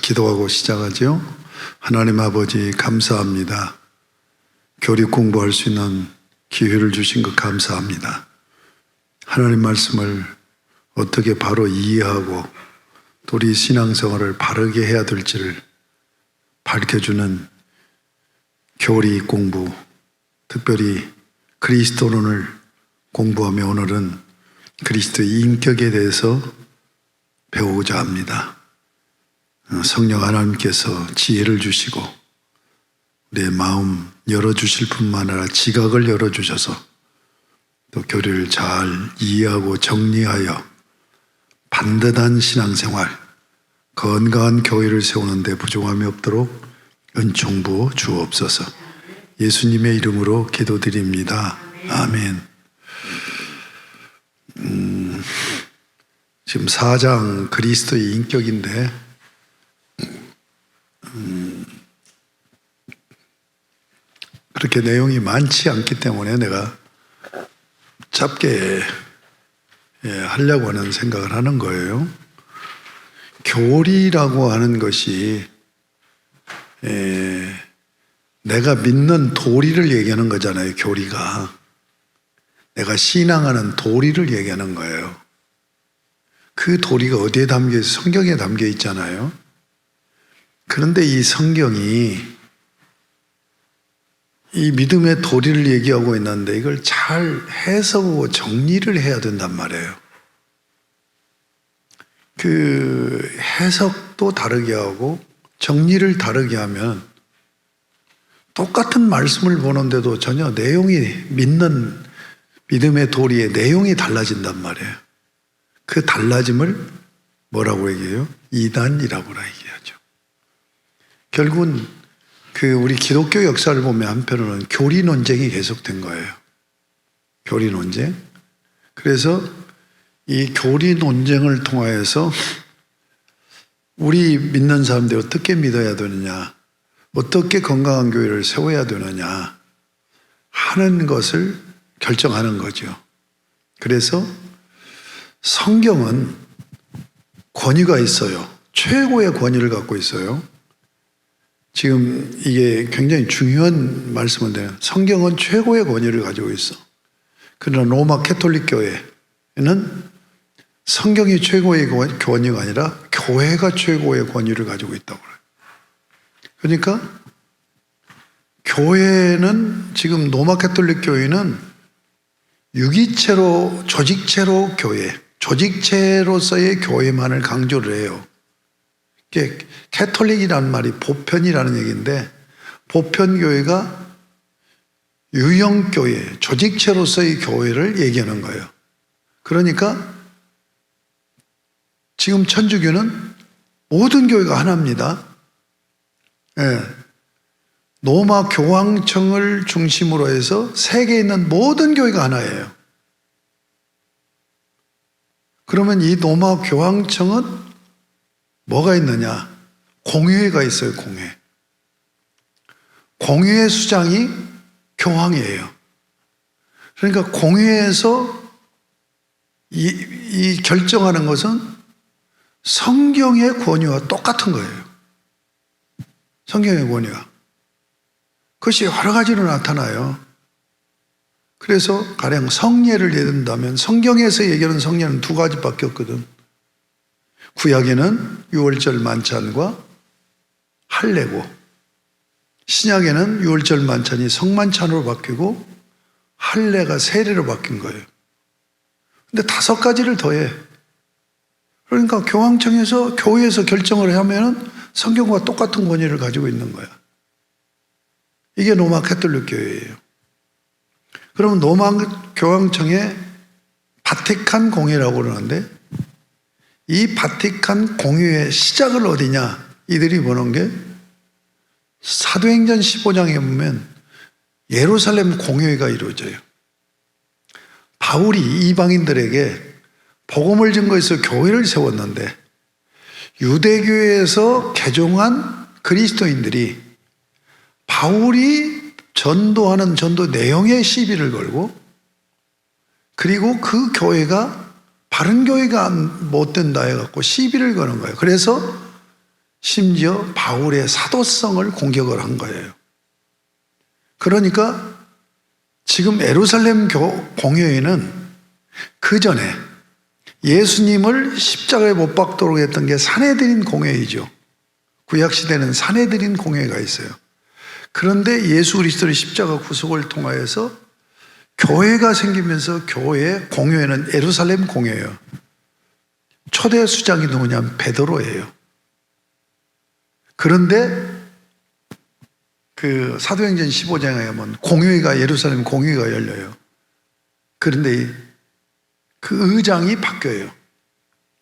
기도하고 시작하죠. 하나님 아버지 감사합니다. 교리 공부할 수 있는 기회를 주신 것 감사합니다. 하나님 말씀을 어떻게 바로 이해하고 또 우리 신앙생활을 바르게 해야 될지를 밝혀주는 교리 공부, 특별히 그리스도론을 공부하며 오늘은 그리스도의 인격에 대해서 배우고자 합니다. 성령 하나님께서 지혜를 주시고 우리의 마음 열어주실 뿐만 아니라 지각을 열어주셔서 또 교리를 잘 이해하고 정리하여 반듯한 신앙생활, 건강한 교회를 세우는 데 부족함이 없도록 은총 부어 주옵소서. 예수님의 이름으로 기도드립니다. 아멘. 지금 4장 그리스도의 인격인데 그렇게 내용이 많지 않기 때문에 내가 짧게 하려고 하는 생각을 하는 거예요. 교리라고 하는 것이 내가 믿는 도리를 얘기하는 거잖아요. 교리가 내가 신앙하는 도리를 얘기하는 거예요. 그 도리가 어디에 담겨 있어요? 성경에 담겨 있잖아요. 그런데 이 성경이 이 믿음의 도리를 얘기하고 있는데 이걸 잘 해석하고 정리를 해야 된단 말이에요. 그 해석도 다르게 하고 정리를 다르게 하면 똑같은 말씀을 보는데도 전혀 내용이 믿는 믿음의 도리의 내용이 달라진단 말이에요. 그 달라짐을 뭐라고 얘기해요? 이단이라고 얘기하죠. 결국은 우리 기독교 역사를 보면 한편으로는 교리 논쟁이 계속된 거예요. 교리 논쟁. 그래서 이 교리 논쟁을 통하여서 우리 믿는 사람들이 어떻게 믿어야 되느냐, 어떻게 건강한 교회를 세워야 되느냐 하는 것을 결정하는 거죠. 그래서 성경은 권위가 있어요. 최고의 권위를 갖고 있어요. 지금 이게 굉장히 중요한 말씀인데요. 성경은 최고의 권위를 가지고 있어. 그러나 로마 캐톨릭 교회는 성경이 최고의 권위가 아니라 교회가 최고의 권위를 가지고 있다고 그래요. 그러니까 교회는 지금 로마 캐톨릭 교회는 유기체로 조직체로 교회, 조직체로서의 교회만을 강조를 해요. 캐톨릭이라는 말이 보편이라는 얘기인데 보편교회가 유형교회, 조직체로서의 교회를 얘기하는 거예요. 그러니까 지금 천주교는 모든 교회가 하나입니다. 로마 교황청을 중심으로 해서 세계에 있는 모든 교회가 하나예요. 그러면 이 로마 교황청은 뭐가 있느냐? 공회가 있어요. 공회. 공회의 수장이 교황이에요. 그러니까 공회에서 이 결정하는 것은 성경의 권위와 똑같은 거예요. 성경의 권위가. 그것이 여러 가지로 나타나요. 그래서 가령 성례를 예든다면 성경에서 얘기하는 성례는 두 가지밖에 없거든. 구약에는 유월절 만찬과 할례고 신약에는 유월절 만찬이 성만찬으로 바뀌고 할례가 세례로 바뀐 거예요. 근데 5가지를 더해. 그러니까 교황청에서 교회에서 결정을 하면은 성경과 똑같은 권위를 가지고 있는 거야. 이게 로마 캐톨릭 교회예요. 그러면 로마 교황청의 바티칸 공회라고 그러는데 이 바티칸 공회의 시작을 어디냐? 이들이 보는 게 사도행전 15장에 보면 예루살렘 공회가 이루어져요. 바울이 이방인들에게 복음을 증거해서 교회를 세웠는데 유대교회에서 개종한 그리스도인들이 바울이 전도하는 전도 내용에 시비를 걸고 그리고 그 교회가 바른 교회가 못 된다 해갖고 시비를 거는 거예요. 그래서 심지어 바울의 사도성을 공격을 한 거예요. 그러니까 지금 예루살렘 공회에는 그 전에 예수님을 십자가에 못 박도록 했던 게 산헤드린 공회이죠. 구약시대는 산헤드린 공회가 있어요. 그런데 예수 그리스도의 십자가 구속을 통하여서 교회가 생기면서 교회 공회는 예루살렘 공회예요. 초대 수장이 누구냐면 베드로예요. 그런데 그 사도행전 15장에 보면 공회가 예루살렘 공회가 열려요. 그런데 그 의장이 바뀌어요.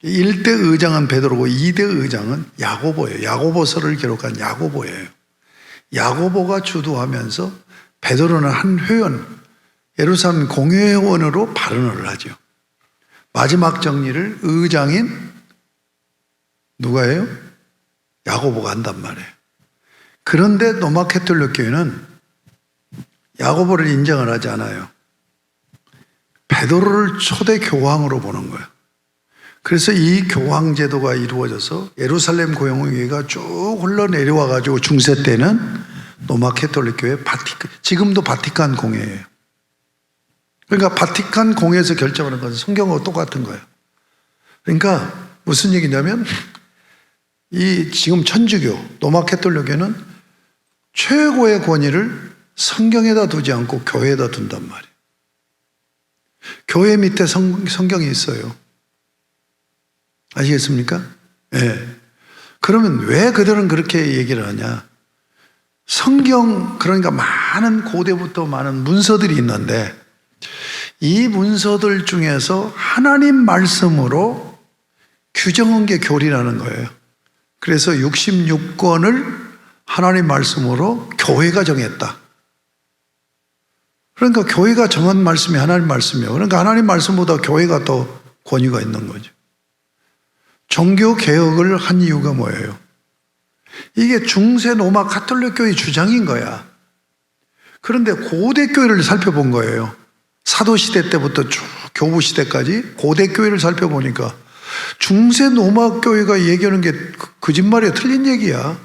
1대 의장은 베드로고 2대 의장은 야고보예요. 야고보서를 기록한 야고보예요. 야고보가 주도하면서 베드로는 한 회원, 예루살렘 공회원으로 발언을 하죠. 마지막 정리를 의장인 누가예요? 야고보가 한단 말이에요. 그런데 로마 가톨릭 교회는 야고보를 인정을 하지 않아요. 베드로를 초대 교황으로 보는 거예요. 그래서 이 교황 제도가 이루어져서 예루살렘 공회가 쭉 흘러내려와 가지고 중세 때는 로마 가톨릭 교회 지금도 바티칸 공회예요. 그러니까 바티칸 공회에서 결정하는 것은 성경하고 똑같은 거예요. 그러니까 무슨 얘기냐면 이 지금 천주교 로마 가톨릭교는 최고의 권위를 성경에다 두지 않고 교회에다 둔단 말이에요. 교회 밑에 성경이 있어요. 아시겠습니까? 네. 그러면 왜 그들은 그렇게 얘기를 하냐? 성경, 그러니까 많은 고대부터 많은 문서들이 있는데 이 문서들 중에서 하나님 말씀으로 규정한 게 교리라는 거예요. 그래서 66권을 하나님 말씀으로 교회가 정했다. 그러니까 교회가 정한 말씀이 하나님 말씀이에요. 그러니까 하나님 말씀보다 교회가 더 권위가 있는 거죠. 종교 개혁을 한 이유가 뭐예요? 이게 중세 로마 가톨릭 교회 주장인 거야. 그런데 고대 교회를 살펴본 거예요. 사도 시대 때부터 쭉 교부 시대까지 고대 교회를 살펴보니까 중세 로마 교회가 얘기하는 게 거짓말이야, 틀린 얘기야.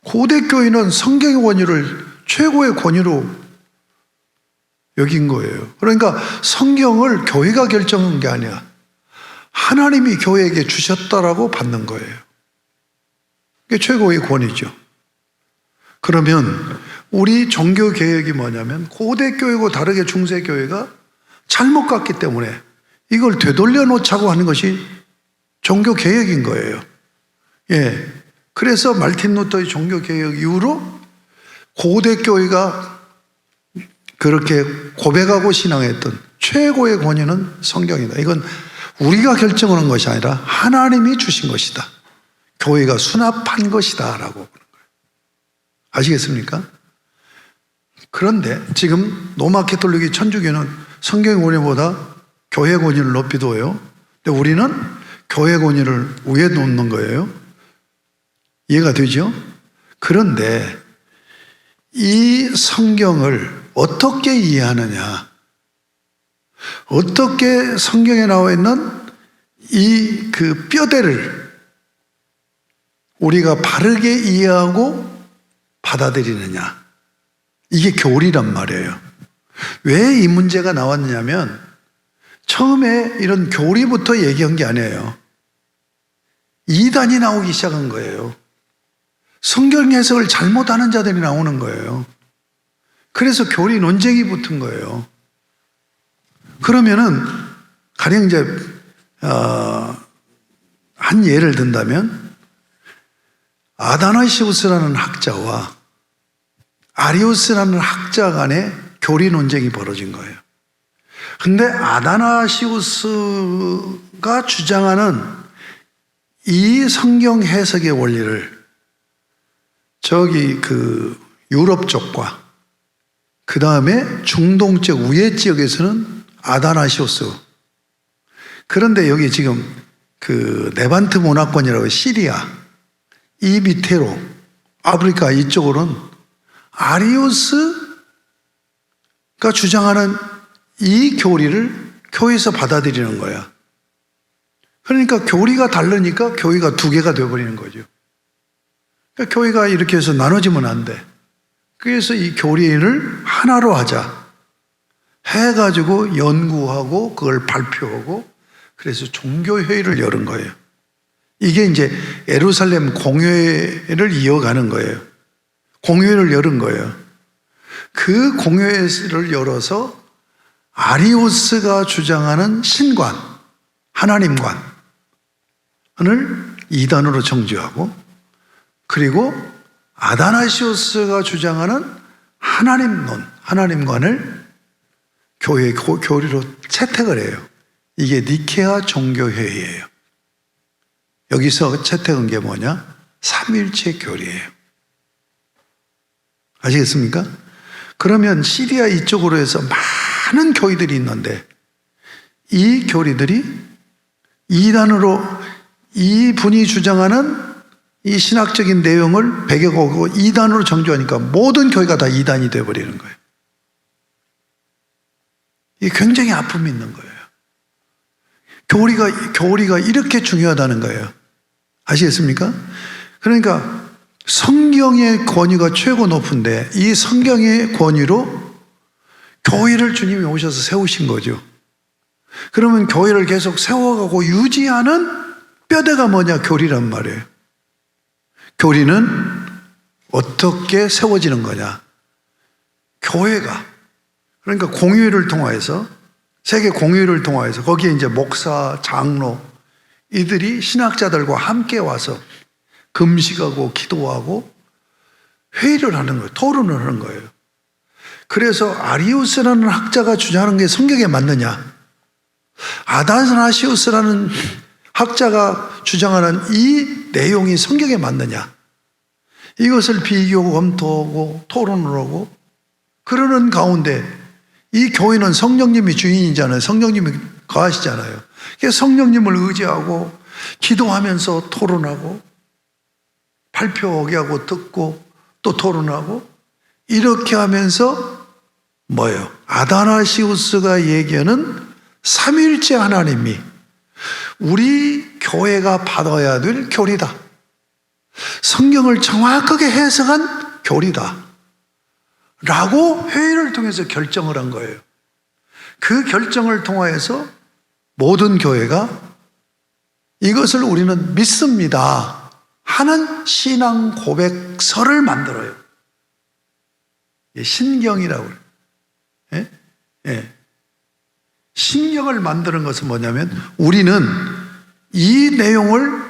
고대 교회는 성경의 권위를 최고의 권위로 여긴 거예요. 그러니까 성경을 교회가 결정한 게 아니야. 하나님이 교회에게 주셨다라고 받는 거예요. 그게 최고의 권위죠. 그러면 우리 종교 개혁이 뭐냐면 고대 교회고 다르게 중세 교회가 잘못 갔기 때문에 이걸 되돌려 놓자고 하는 것이 종교 개혁인 거예요. 예. 그래서 말틴 루터의 종교 개혁 이후로 고대 교회가 그렇게 고백하고 신앙했던 최고의 권위는 성경이다. 이건 우리가 결정하는 것이 아니라 하나님이 주신 것이다. 교회가 수납한 것이다 라고 보는 거예요. 아시겠습니까? 그런데 지금 로마 가톨릭이 천주교는 성경의 권위보다 교회 권위를 높이 둬요. 근데 우리는 교회 권위를 위에 놓는 거예요. 이해가 되죠? 그런데 이 성경을 어떻게 이해하느냐? 어떻게 성경에 나와 있는 이 그 뼈대를 우리가 바르게 이해하고 받아들이느냐? 이게 교리란 말이에요. 왜 이 문제가 나왔냐면 처음에 이런 교리부터 얘기한 게 아니에요. 이단이 나오기 시작한 거예요. 성경 해석을 잘못하는 자들이 나오는 거예요. 그래서 교리 논쟁이 붙은 거예요. 그러면은 가령 이제 한 예를 든다면 아다나시우스라는 학자와 아리우스라는 학자 간에 교리 논쟁이 벌어진 거예요. 근데 아다나시우스가 주장하는 이 성경 해석의 원리를 저기 그 유럽 쪽과 그 다음에 중동 쪽 우회 지역에서는 아다나시우스. 그런데 여기 지금 그 네반트 문화권이라고 시리아 이 밑으로 아프리카 이쪽으로는 아리우스가 주장하는 이 교리를 교회에서 받아들이는 거야. 그러니까 교리가 다르니까 교회가 두 개가 되어버리는 거죠. 그러니까 교회가 이렇게 해서 나눠지면 안 돼. 그래서 이 교리를 하나로 하자 해가지고 연구하고 그걸 발표하고 그래서 종교회의를 열은 거예요. 이게 이제 예루살렘 공회를 이어가는 거예요. 공회를 열은 거예요. 그 공회를 열어서 아리우스가 주장하는 신관, 하나님관을 이단으로 정죄하고, 그리고 아다나시우스가 주장하는 하나님론, 하나님관을 교회의 교리로 채택을 해요. 이게 니케아 종교회의예요. 여기서 채택한 게 뭐냐? 삼위일체 교리예요. 아시겠습니까? 그러면 시리아 이쪽으로 해서 많은 교회들이 있는데 이 교리들이 이단으로 이분이 주장하는 이 신학적인 내용을 배격하고 이단으로 정죄하니까 모든 교회가 다 이단이 되어버리는 거예요. 이게 굉장히 아픔이 있는 거예요. 교리가 이렇게 중요하다는 거예요. 아시겠습니까? 그러니까 성경의 권위가 최고 높은데 이 성경의 권위로 교회를 주님이 오셔서 세우신 거죠. 그러면 교회를 계속 세워가고 유지하는 뼈대가 뭐냐? 교리란 말이에요. 교리는 어떻게 세워지는 거냐? 교회가, 그러니까 공회를 통하여서, 세계 공회를 통하여서 거기에 이제 목사, 장로 이들이 신학자들과 함께 와서 금식하고 기도하고 회의를 하는 거예요. 토론을 하는 거예요. 그래서 아리우스라는 학자가 주장하는 게 성경에 맞느냐? 아다나시우스라는 학자가 주장하는 이 내용이 성경에 맞느냐? 이것을 비교하고 검토하고 토론을 하고 그러는 가운데 이 교회는 성령님이 주인이잖아요. 성령님이 거하시잖아요. 그래서 성령님을 의지하고 기도하면서 토론하고 발표하게 하고 듣고 또 토론하고 이렇게 하면서 뭐예요? 아다나시우스가 얘기하는 삼위일체 하나님이 우리 교회가 받아야 될 교리다. 성경을 정확하게 해석한 교리다. 라고 회의를 통해서 결정을 한 거예요. 그 결정을 통하여서 모든 교회가 이것을 우리는 믿습니다 하는 신앙 고백서를 만들어요. 신경이라고 그래요. 예? 예. 신경을 만드는 것은 뭐냐면 우리는 이 내용을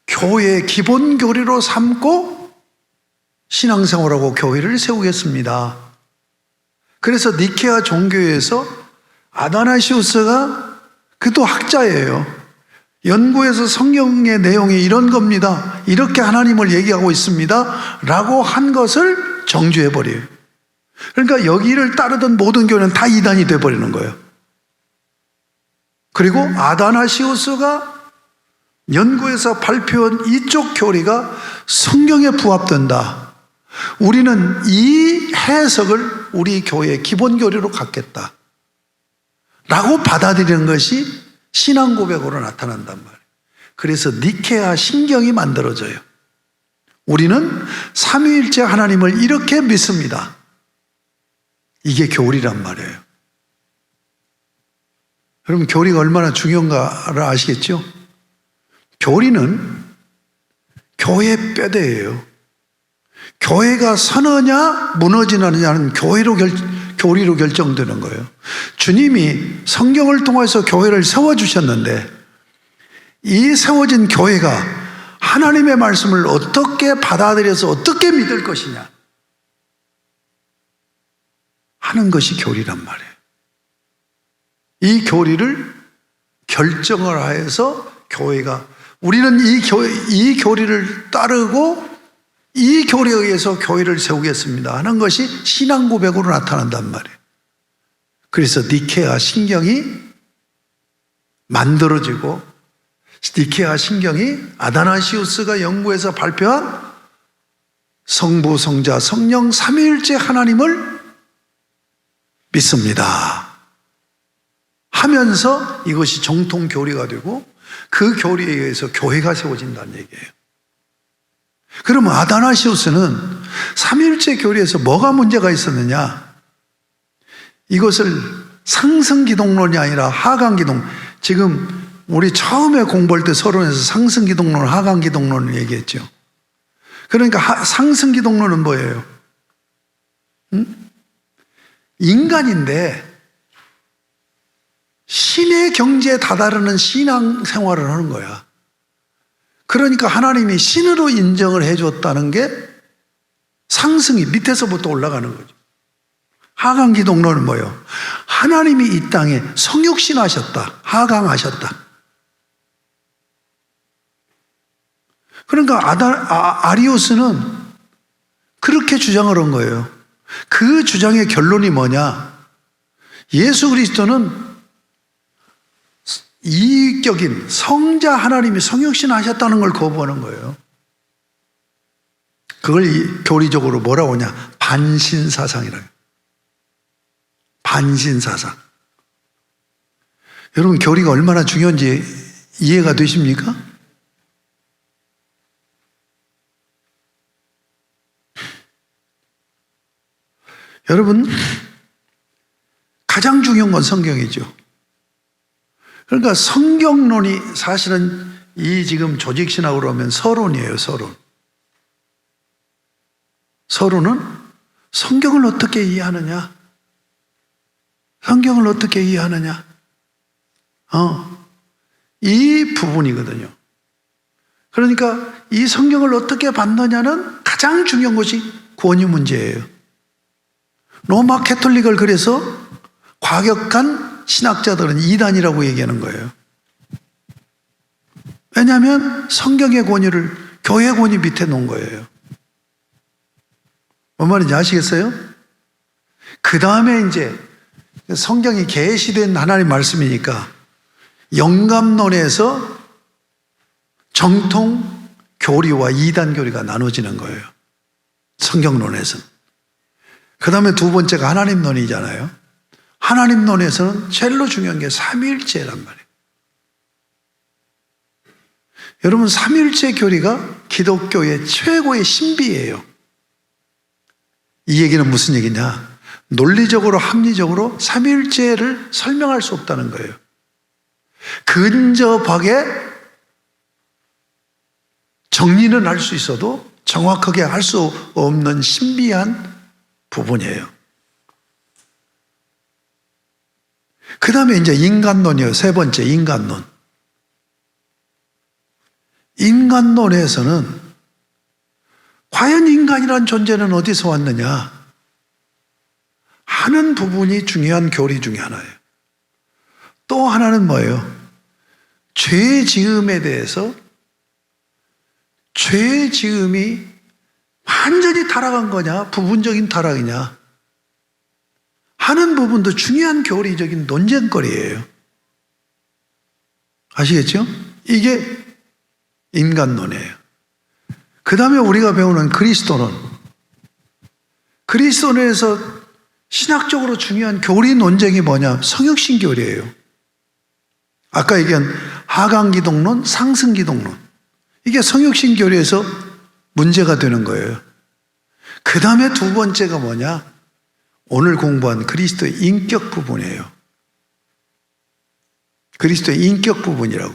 교회의 기본 교리로 삼고 신앙생활하고 교회를 세우겠습니다. 그래서 니케아 종교에서 아다나시우스가 그도 학자예요. 연구해서 성경의 내용이 이런 겁니다. 이렇게 하나님을 얘기하고 있습니다. 라고 한 것을 정죄해버려요. 그러니까 여기를 따르던 모든 교회는 다 이단이 돼버리는 거예요. 그리고 아다나시우스가 연구해서 발표한 이쪽 교리가 성경에 부합된다. 우리는 이 해석을 우리 교회의 기본 교리로 갖겠다. 라고 받아들이는 것이 신앙 고백으로 나타난단 말이에요. 그래서 니케아 신경이 만들어져요. 우리는 삼위일체 하나님을 이렇게 믿습니다. 이게 교리란 말이에요. 여러분, 교리가 얼마나 중요한가를 아시겠죠? 교리는 교회의 뼈대예요. 교회가 서느냐 무너지느냐는 교리로 결정되는 거예요. 주님이 성경을 통해서 교회를 세워주셨는데 이 세워진 교회가 하나님의 말씀을 어떻게 받아들여서 어떻게 믿을 것이냐 하는 것이 교리란 말이에요. 이 교리를 결정을 하여서 교회가 우리는 이 교리를 따르고 이 교리에 의해서 교회를 세우겠습니다 하는 것이 신앙 고백으로 나타난단 말이에요. 그래서 니케아 신경이 만들어지고 니케아 신경이 아다나시우스가 연구해서 발표한 성부, 성자, 성령 삼위일체 하나님을 믿습니다 하면서 이것이 정통 교리가 되고 그 교리에 의해서 교회가 세워진다는 얘기예요. 그러면 아다나시우스는 삼위일체 교리에서 뭐가 문제가 있었느냐? 이것을 상승기독론이 아니라 하강기독, 지금 우리 처음에 공부할 때 서론에서 상승기독론, 하강기독론을 얘기했죠. 그러니까 상승기독론은 뭐예요? 인간인데 신의 경지에 다다르는 신앙 생활을 하는 거야. 그러니까 하나님이 신으로 인정을 해줬다는 게 상승이 밑에서부터 올라가는 거죠. 하강기독론은 뭐예요? 하나님이 이 땅에 성육신하셨다, 하강하셨다. 그러니까 아리우스는 그렇게 주장을 한 거예요. 그 주장의 결론이 뭐냐? 예수 그리스도는 이익적인 성자 하나님이 성육신하셨다는 걸 거부하는 거예요. 그걸 교리적으로 뭐라고 하냐? 반신사상이라고 해요. 반신사상. 여러분, 교리가 얼마나 중요한지 이해가 되십니까? 여러분, 가장 중요한 건 성경이죠. 그러니까 성경론이 사실은 이 지금 조직신학으로 하면 서론이에요, 서론. 서론은 성경을 어떻게 이해하느냐? 성경을 어떻게 이해하느냐? 이 부분이거든요. 그러니까 이 성경을 어떻게 받느냐는 가장 중요한 것이 권위 문제예요. 로마 캐톨릭을 그래서 과격한 신학자들은 이단이라고 얘기하는 거예요. 왜냐하면 성경의 권위를 교회 권위 밑에 놓은 거예요. 뭔 말인지 아시겠어요? 그 다음에 이제 성경이 계시된 하나님 말씀이니까 영감론에서 정통 교리와 이단 교리가 나눠지는 거예요. 성경론에서는. 그 다음에 두 번째가 하나님론이잖아요. 하나님론에서는 제일로 중요한 게 삼위일체란 말이에요. 여러분, 삼위일체 교리가 기독교의 최고의 신비예요. 이 얘기는 무슨 얘기냐? 논리적으로 합리적으로 삼위일체를 설명할 수 없다는 거예요. 근접하게 정리는 할 수 있어도 정확하게 할 수 없는 신비한 부분이에요. 그 다음에 이제 인간론이에요. 세 번째, 인간론. 인간론에서는 과연 인간이란 존재는 어디서 왔느냐 하는 부분이 중요한 교리 중에 하나예요. 또 하나는 뭐예요? 죄 지음에 대해서 죄 지음이 완전히 타락한 거냐, 부분적인 타락이냐 하는 부분도 중요한 교리적인 논쟁거리예요. 아시겠죠? 이게 인간론이에요. 그 다음에 우리가 배우는 그리스도론에서 신학적으로 중요한 교리 논쟁이 뭐냐? 성육신 교리예요. 아까 얘기한 하강기독론, 상승기독론. 이게 성육신 교리에서 문제가 되는 거예요. 그 다음에 두 번째가 뭐냐? 오늘 공부한 그리스도의 인격 부분이에요. 그리스도의 인격 부분이라고.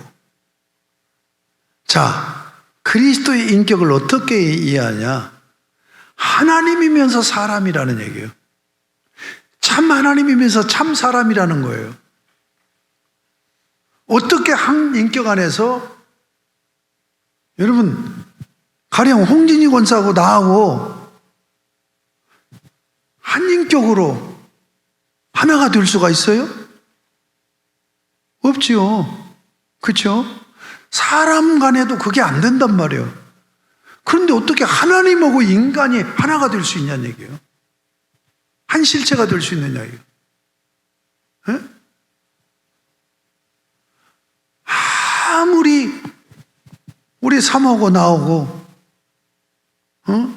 자, 그리스도의 인격을 어떻게 이해하냐? 하나님이면서 사람이라는 얘기예요. 참 하나님이면서 참 사람이라는 거예요. 어떻게 한 인격 안에서 여러분 가령 홍진희 권사하고 나하고 한 인격으로 하나가 될 수가 있어요? 없지요. 그렇죠? 사람 간에도 그게 안 된단 말이에요. 그런데 어떻게 하나님하고 인간이 하나가 될 수 있냐는 얘기예요. 한 실체가 될 수 있느냐 이거. 예? 아무리 우리 사모하고 나오고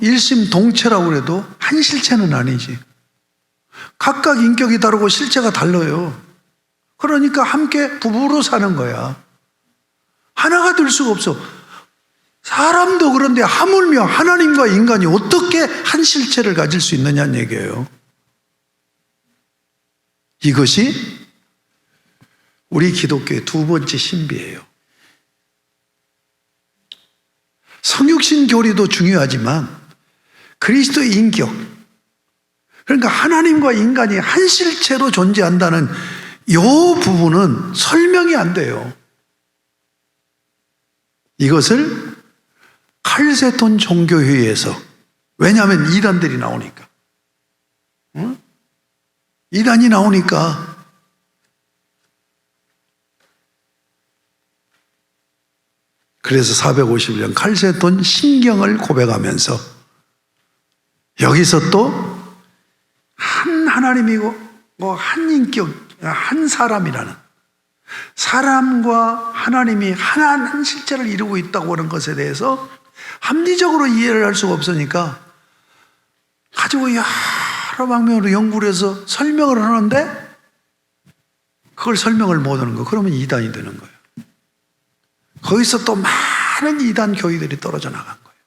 일심동체라고 그래도 한 실체는 아니지. 각각 인격이 다르고 실체가 달라요. 그러니까 함께 부부로 사는 거야. 하나가 될 수가 없어. 사람도 그런데 하물며 하나님과 인간이 어떻게 한 실체를 가질 수 있느냐는 얘기예요. 이것이 우리 기독교의 두 번째 신비예요. 성육신 교리도 중요하지만 그리스도의 인격, 그러니까 하나님과 인간이 한 실체로 존재한다는 이 부분은 설명이 안 돼요. 이것을 칼세톤 종교회의에서, 왜냐하면 이단들이 나오니까, 응? 이단이 나오니까 그래서 450년 칼세톤 신경을 고백하면서 여기서 또 한 하나님이고 한 인격, 한 사람이라는, 사람과 하나님이 한 실체를 이루고 있다고 하는 것에 대해서 합리적으로 이해를 할 수가 없으니까 가지고 여러 방면으로 연구를 해서 설명을 하는데 그걸 설명을 못하는 거, 그러면 이단이 되는 거예요. 거기서 또 많은 이단 교리들이 떨어져 나간 거예요.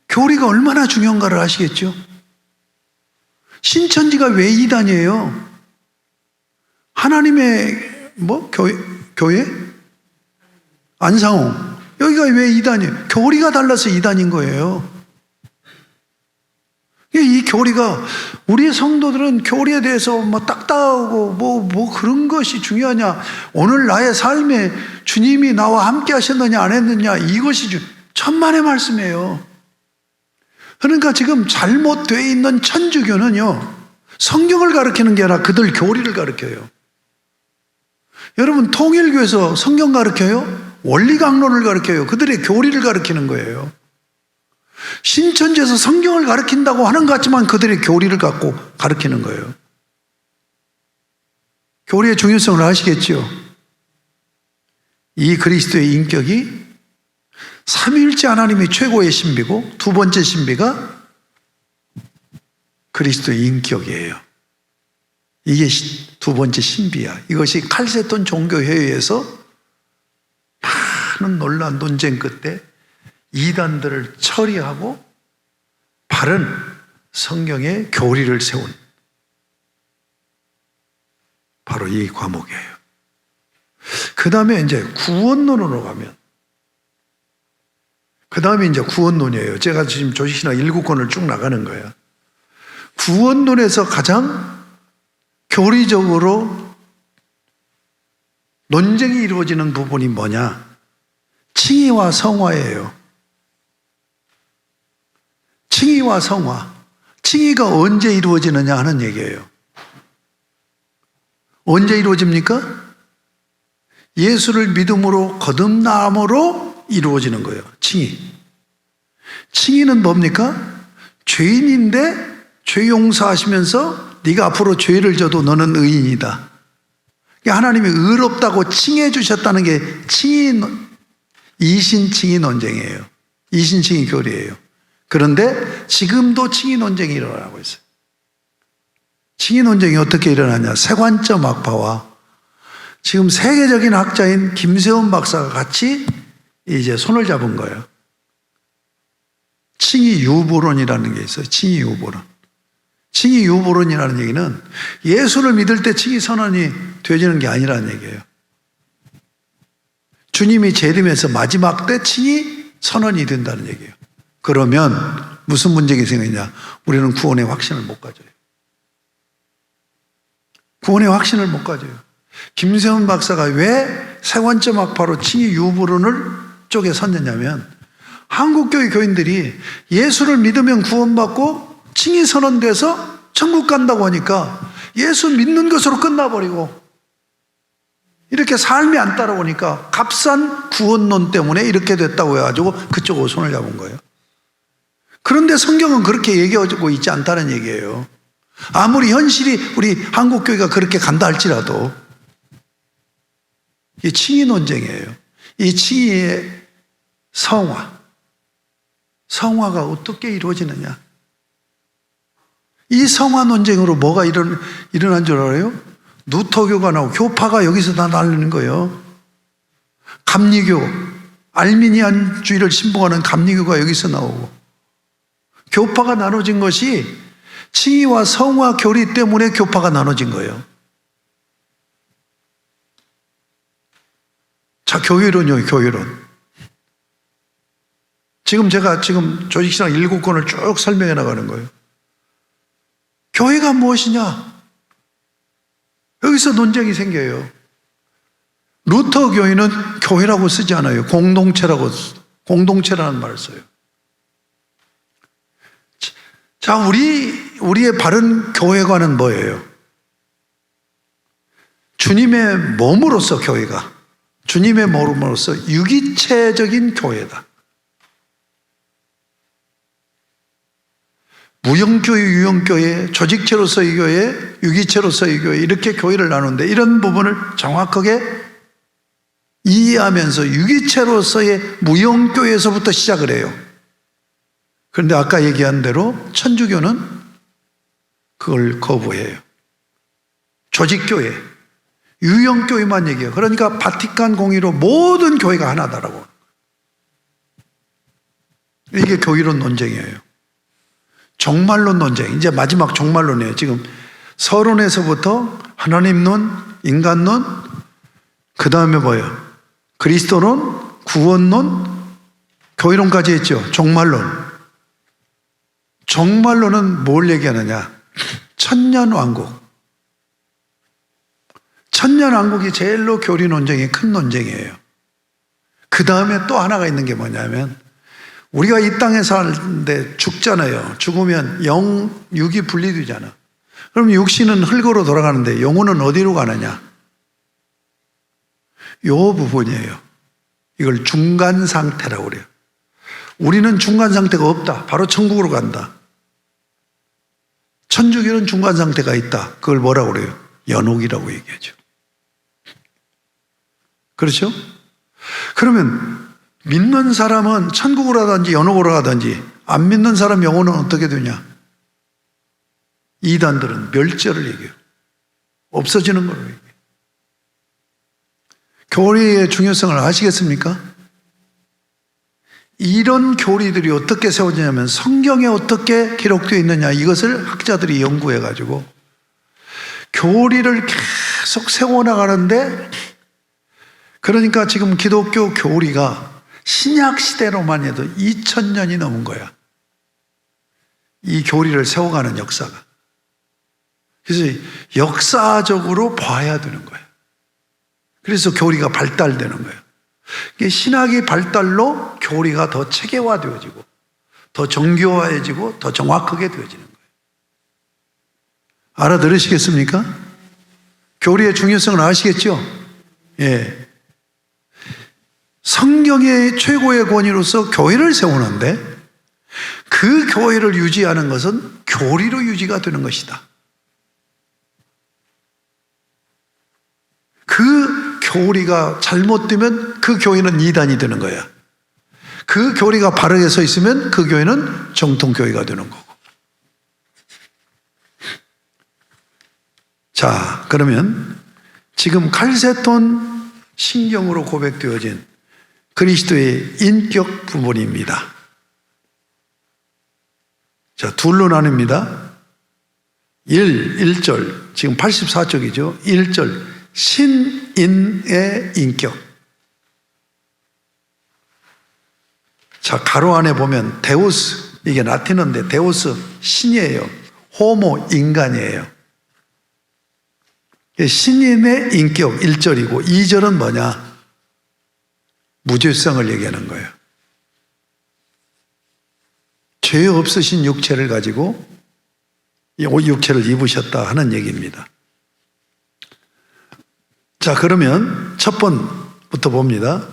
교리가 얼마나 중요한가를 아시겠죠? 신천지가 왜 이단이에요? 하나님의 교회? 안상홍. 여기가 왜 이단이에요? 교리가 달라서 이단인 거예요. 이 교리가, 우리 성도들은 교리에 대해서 딱딱하고 뭐 그런 것이 중요하냐, 오늘 나의 삶에 주님이 나와 함께 하셨느냐 안 했느냐, 이것이 천만의 말씀이에요. 그러니까 지금 잘못되어 있는 천주교는요, 성경을 가르치는 게 아니라 그들 교리를 가르쳐요. 여러분, 통일교에서 성경 가르쳐요? 원리강론을 가르쳐요. 그들의 교리를 가르치는 거예요. 신천지에서 성경을 가르친다고 하는 것 같지만 그들의 교리를 갖고 가르치는 거예요. 교리의 중요성을 아시겠죠? 이 그리스도의 인격이 삼위일체 하나님이 최고의 신비고, 두 번째 신비가 그리스도의 인격이에요. 이게 두 번째 신비야. 이것이 칼세톤 종교회의에서 많은 논란, 논쟁 끝에 이단들을 처리하고 바른 성경의 교리를 세운 바로 이 과목이에요. 그 다음에 이제 구원론으로 가면, 그 다음에 이제 구원론이에요. 제가 지금 조직신학 7권을 쭉 나가는 거예요. 구원론에서 가장 교리적으로 논쟁이 이루어지는 부분이 뭐냐? 칭의와 성화예요. 칭의와 성화. 칭의가 언제 이루어지느냐 하는 얘기예요. 언제 이루어집니까? 예수를 믿음으로 거듭남으로 이루어지는 거예요. 칭의. 칭의는 뭡니까? 죄인인데 죄 용서하시면서 네가 앞으로 죄를 져도 너는 의인이다. 하나님이 의롭다고 칭해 주셨다는 게 칭의, 이신칭의 논쟁이에요. 이신칭의 교리예요. 그런데 지금도 칭의 논쟁이 일어나고 있어요. 칭의 논쟁이 어떻게 일어나냐? 세관점 학파와 지금 세계적인 학자인 김세원 박사가 같이 이제 손을 잡은 거예요. 칭의 유보론이라는 게 있어요. 칭의 유보론. 칭의 유보론이라는 얘기는 예수를 믿을 때 칭의 선언이 되어지는 게 아니라는 얘기예요. 주님이 재림해서 마지막 때 칭의 선언이 된다는 얘기예요. 그러면 무슨 문제가 생기냐? 우리는 구원의 확신을 못 가져요. 구원의 확신을 못 가져요. 김세원 박사가 왜 세관점 학파로 칭의 유보론을 쪽에 섰느냐면, 한국교회 교인들이 예수를 믿으면 구원받고 칭의 선언돼서 천국 간다고 하니까 예수 믿는 것으로 끝나버리고 이렇게 삶이 안 따라오니까 값싼 구원론 때문에 이렇게 됐다고 해가지고 그쪽으로 손을 잡은 거예요. 그런데 성경은 그렇게 얘기하고 있지 않다는 얘기예요. 아무리 현실이 우리 한국교회가 그렇게 간다 할지라도 이 칭의 논쟁이에요. 이 칭의의 성화가 어떻게 이루어지느냐? 이 성화 논쟁으로 뭐가 일어난 줄 알아요? 누토교가 나오고 교파가 여기서 다 날리는 거예요. 감리교, 알미니안주의를 신봉하는 감리교가 여기서 나오고, 교파가 나눠진 것이 칭의와 성화 교리 때문에 교파가 나눠진 거예요. 자, 교회론이요, 교회론. 제가 조직신학 7권을 쭉 설명해 나가는 거예요. 교회가 무엇이냐? 여기서 논쟁이 생겨요. 루터 교회는 교회라고 쓰지 않아요. 공동체라는 말을 써요. 자, 우리의 바른 교회관은 뭐예요? 주님의 몸으로서 교회가, 주님의 몸으로서 유기체적인 교회다. 무형교회, 유형교회, 조직체로서의 교회, 유기체로서의 교회, 이렇게 교회를 나누는데, 이런 부분을 정확하게 이해하면서 유기체로서의 무형교회에서부터 시작을 해요. 그런데 아까 얘기한 대로 천주교는 그걸 거부해요. 조직교회, 유형교회만 얘기해요. 그러니까 바티칸 공의로 모든 교회가 하나다라고. 이게 교회론 논쟁이에요. 종말론 논쟁, 이제 마지막 종말론이에요. 지금 서론에서부터 하나님론, 인간론, 그 다음에 뭐예요? 그리스도론, 구원론, 교회론까지 했죠. 종말론. 종말론은 뭘 얘기하느냐? 천년왕국. 천년왕국이 제일로 교리 논쟁이 큰 논쟁이에요. 그 다음에 또 하나가 있는 게 뭐냐면, 우리가 이 땅에 사는데 죽잖아요. 죽으면 영, 육이 분리되잖아. 그럼 육신은 흙으로 돌아가는데 영혼은 어디로 가느냐? 이 부분이에요. 이걸 중간 상태라고 그래요. 우리는 중간 상태가 없다. 바로 천국으로 간다. 천주교는 중간 상태가 있다. 그걸 뭐라고 그래요? 연옥이라고 얘기하죠. 그렇죠? 그러면 믿는 사람은 천국으로 가든지 연옥으로 가든지, 안 믿는 사람 영혼은 어떻게 되냐? 이단들은 멸절을 얘기해요. 없어지는 걸로 얘기해요. 교리의 중요성을 아시겠습니까? 이런 교리들이 어떻게 세워지냐면 성경에 어떻게 기록되어 있느냐, 이것을 학자들이 연구해가지고 교리를 계속 세워나가는데, 그러니까 지금 기독교 교리가 신약 시대로만 해도 2000년이 넘은 거야. 이 교리를 세워가는 역사가. 그래서 역사적으로 봐야 되는 거예요. 그래서 교리가 발달되는 거예요. 신학의 발달로 교리가 더 체계화되어지고 더 정교화해지고 더 정확하게 되어지는 거예요. 알아들으시겠습니까? 교리의 중요성을 아시겠죠? 예. 성경의 최고의 권위로서 교회를 세우는데, 그 교회를 유지하는 것은 교리로 유지가 되는 것이다. 그 교리가 잘못되면 그 교회는 이단이 되는 거야. 그 교리가 바르게 서 있으면 그 교회는 정통교회가 되는 거고. 자, 그러면 지금 칼세톤 신경으로 고백되어진 그리스도의 인격 부분입니다. 자, 둘로 나눕니다. 1절, 지금 84쪽이죠. 1절, 신인의 인격. 자, 가로 안에 보면 데우스, 이게 라틴어인데 데우스 신이에요. 호모 인간이에요. 신인의 인격 1절이고 2절은 뭐냐? 무죄성을 얘기하는 거예요. 죄 없으신 육체를 가지고 이 육체를 입으셨다 하는 얘기입니다. 자, 그러면 첫 번부터 봅니다.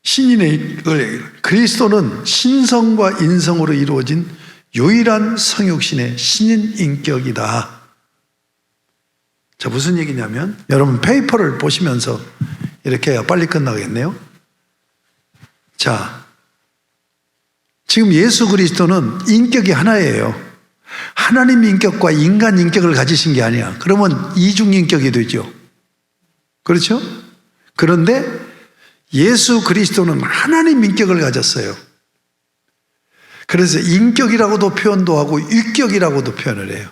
신인의 그리스도는 신성과 인성으로 이루어진 유일한 성육신의 신인 인격이다. 자, 무슨 얘기냐면, 여러분 페이퍼를 보시면서 이렇게 해야 빨리 끝나겠네요. 자, 지금 예수 그리스도는 인격이 하나예요. 하나님 인격과 인간 인격을 가지신 게 아니야. 그러면 이중인격이 되죠. 그렇죠? 그런데 예수 그리스도는 하나님 인격을 가졌어요. 그래서 인격이라고도 표현도 하고 육격이라고도 표현을 해요.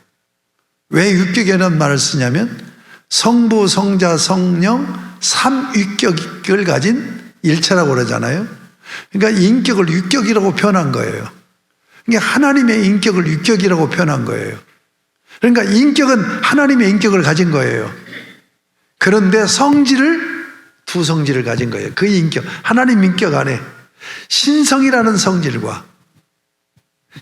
왜 육격이라는 말을 쓰냐면 성부, 성자, 성령 삼육격을 가진 일체라고 그러잖아요. 그러니까 인격을 육격이라고 표현한 거예요. 그러니까 하나님의 인격을 육격이라고 표현한 거예요. 그러니까 인격은 하나님의 인격을 가진 거예요. 그런데 성질을 두 성질을 가진 거예요. 그 인격, 하나님 인격 안에 신성이라는 성질과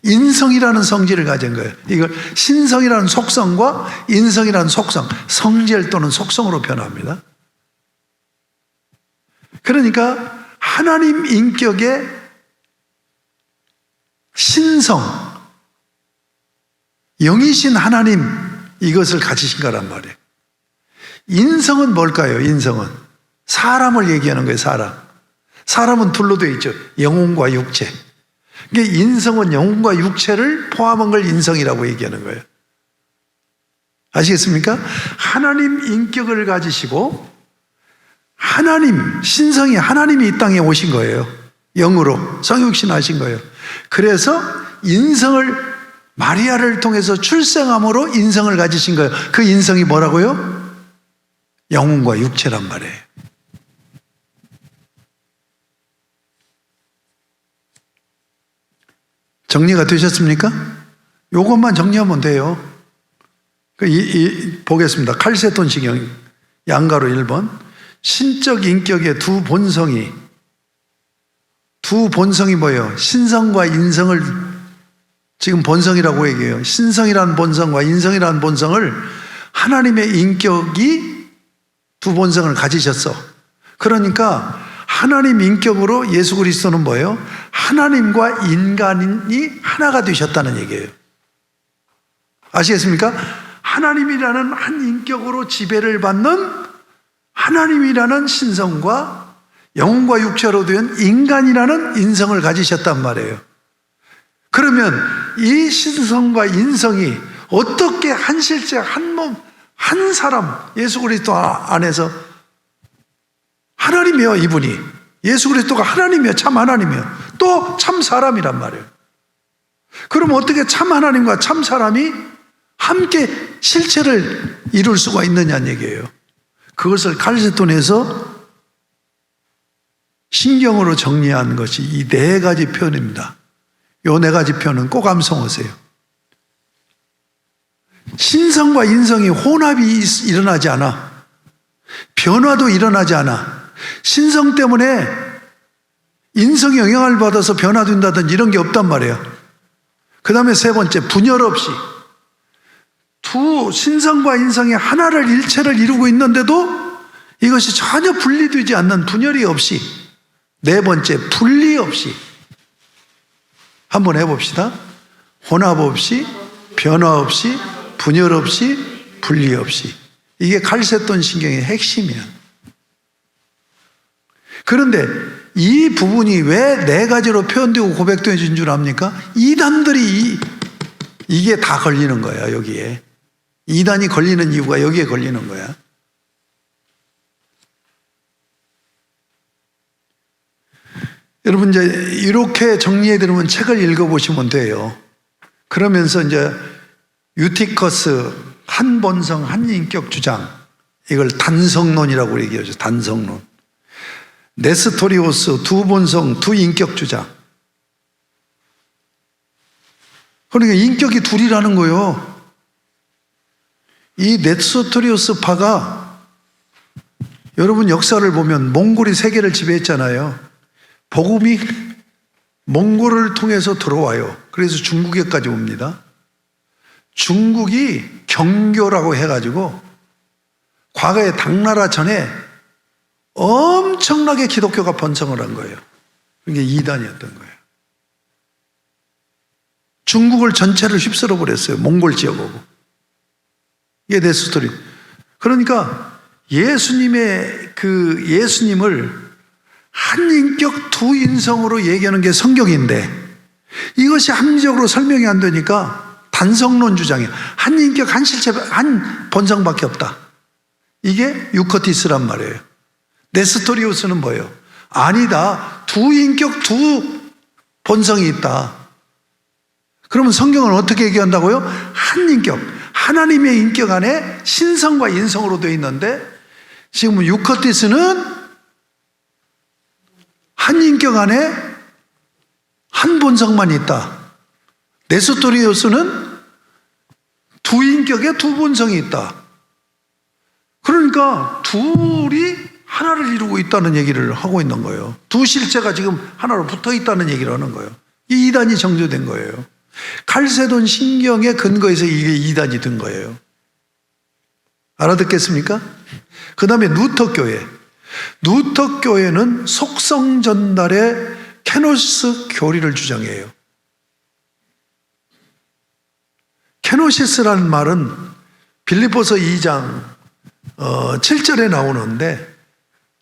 인성이라는 성질을 가진 거예요. 이걸 신성이라는 속성과 인성이라는 속성, 성질 또는 속성으로 표현합니다. 그러니까 하나님 인격의 신성, 영이신 하나님, 이것을 가지신 거란 말이에요. 인성은 뭘까요? 인성은 사람을 얘기하는 거예요. 사람은 둘로 되어 있죠. 영혼과 육체. 그러니까 인성은 영혼과 육체를 포함한 걸 인성이라고 얘기하는 거예요. 아시겠습니까? 하나님 인격을 가지시고 하나님, 신성이 하나님이 이 땅에 오신 거예요. 영으로 성육신 하신 거예요. 그래서 인성을 마리아를 통해서 출생함으로 인성을 가지신 거예요. 그 인성이 뭐라고요? 영혼과 육체란 말이에요. 정리가 되셨습니까? 이것만 정리하면 돼요. 보겠습니다. 칼세톤 시경 양가로 1번. 신적 인격의 두 본성이 뭐예요? 신성과 인성을 지금 본성이라고 얘기해요. 신성이라는 본성과 인성이라는 본성을 하나님의 인격이 두 본성을 가지셨어. 그러니까 하나님 인격으로 예수 그리스도는 뭐예요? 하나님과 인간이 하나가 되셨다는 얘기예요. 아시겠습니까? 하나님이라는 한 인격으로 지배를 받는 하나님이라는 신성과 영혼과 육체로 된 인간이라는 인성을 가지셨단 말이에요. 그러면 이 신성과 인성이 어떻게 한 실제, 한 몸, 한 사람, 예수 그리스도 안에서 하나님이요, 이분이. 예수 그리스도가 하나님이요, 참 하나님이요. 또 참 사람이란 말이에요. 그럼 어떻게 참 하나님과 참 사람이 함께 실체를 이룰 수가 있느냐는 얘기예요. 그것을 칼세톤에서 신경으로 정리한 것이 이 네 가지 표현입니다. 이 네 가지 표현은 꼭 암송하세요. 신성과 인성이 혼합이 일어나지 않아. 변화도 일어나지 않아. 신성 때문에 인성이 영향을 받아서 변화된다든지 이런 게 없단 말이에요. 그 다음에 세 번째, 분열 없이. 두 신성과 인성이 하나를 일체를 이루고 있는데도 이것이 전혀 분리되지 않는 분열이 없이. 네 번째, 분리 없이. 한번 해봅시다. 혼합 없이, 변화 없이, 분열 없이, 분리 없이. 이게 칼세톤 신경의 핵심이야. 그런데 이 부분이 왜 네 가지로 표현되고 고백되어진 줄 압니까? 이단들이 이게 다 걸리는 거야, 여기에. 이단이 걸리는 이유가 여기에 걸리는 거야. 여러분, 이제 이렇게 정리해 드리면 책을 읽어보시면 돼요. 그러면서 이제 유티커스 한 본성 한 인격 주장, 이걸 단성론이라고 얘기하죠. 단성론. 네스토리오스 두 본성 두 인격 주장. 그러니까 인격이 둘이라는 거예요. 이 네스토리오스 파가 여러분 역사를 보면 몽골이 세계를 지배했잖아요. 복음이 몽골을 통해서 들어와요. 그래서 중국에까지 옵니다. 중국이 경교라고 해가지고 과거에 당나라 전에 엄청나게 기독교가 번성을 한 거예요. 그게 이단이었던 거예요. 중국을 전체를 휩쓸어 버렸어요. 몽골 지역하고. 이게 내 스토리. 그러니까 예수님을 한 인격 두 인성으로 얘기하는 게 성경인데 이것이 합리적으로 설명이 안 되니까 단성론 주장이에요. 한 인격 한 실체 한 본성밖에 없다. 이게 유커티스란 말이에요. 네스토리우스는 뭐예요? 아니다. 두 인격, 두 본성이 있다. 그러면 성경은 어떻게 얘기한다고요? 한 인격, 하나님의 인격 안에 신성과 인성으로 되어 있는데 지금 유커티스는 한 인격 안에 한 본성만 있다. 네스토리우스는 두 인격에 두 본성이 있다. 그러니까 둘이 하나를 이루고 있다는 얘기를 하고 있는 거예요. 두 실체가 지금 하나로 붙어 있다는 얘기를 하는 거예요. 이 이단이 정조된 거예요. 칼세돈 신경의 근거에서 이게 이단이 된 거예요. 알아듣겠습니까? 그 다음에 누터교회. 누터교회는 속성 전달의 케노시스 교리를 주장해요. 케노시스라는 말은 빌립보서 2장 7절에 나오는데